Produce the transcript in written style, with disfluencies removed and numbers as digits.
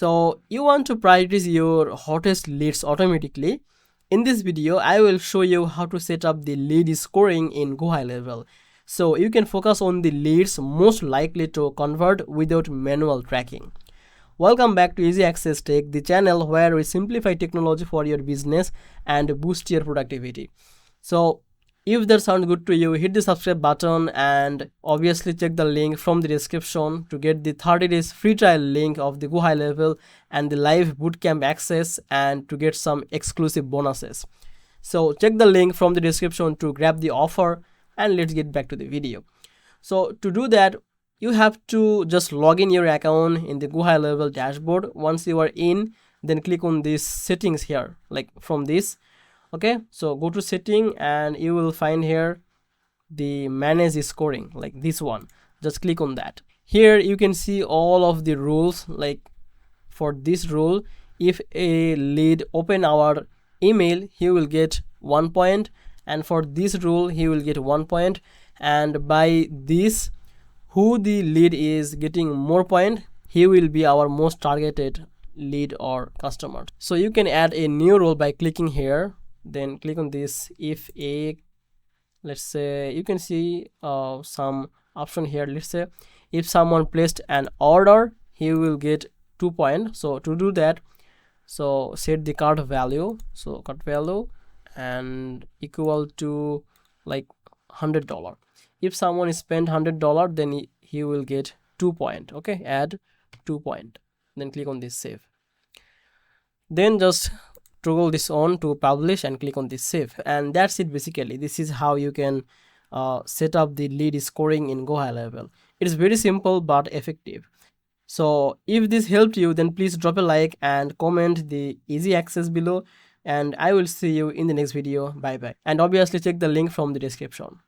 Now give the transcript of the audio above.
So you want to prioritize your hottest leads automatically. In this video, I will show you how to set up the lead scoring in GoHighLevel. So you can focus on the leads most likely to convert without manual tracking. Welcome back to Easy Access Tech, the channel where we simplify technology for your business and boost your productivity. So if that sounds good to you, hit the subscribe button and obviously check the link from the description to get the 30 days free trial link of the GoHighLevel and the live bootcamp access and to get some exclusive bonuses. So check the link from the description to grab the offer, and let's get back to the video. So to do that, you have to just log in your account in the GoHighLevel dashboard. Once you are in, then click on these settings here, like from this. Okay, so go to setting and you will find here the manage scoring, like this one. Just click on that. Here you can see all of the rules. Like for this rule, if a lead open our email, he will get 1 point, and for this rule he will get 1 point, and by this, who the lead is getting more point, he will be our most targeted lead or customer. So you can add a new rule by clicking here, then click on this. If a, let's say, you can see some option here. Let's say if someone placed an order, he will get 2 points. So to do that, so set the cart value, so cart value and equal to like $100. If someone spent $100, then he will get 2 points. Okay, add 2 points, then click on this save. Then just toggle this on to publish and click on this save, and that's it. Basically, this is how you can set up the lead scoring in GoHighLevel. It is very simple but effective. So if this helped you, then please drop a like and comment the easy access below, and I will see you in the next video. Bye bye, and obviously check the link from the description.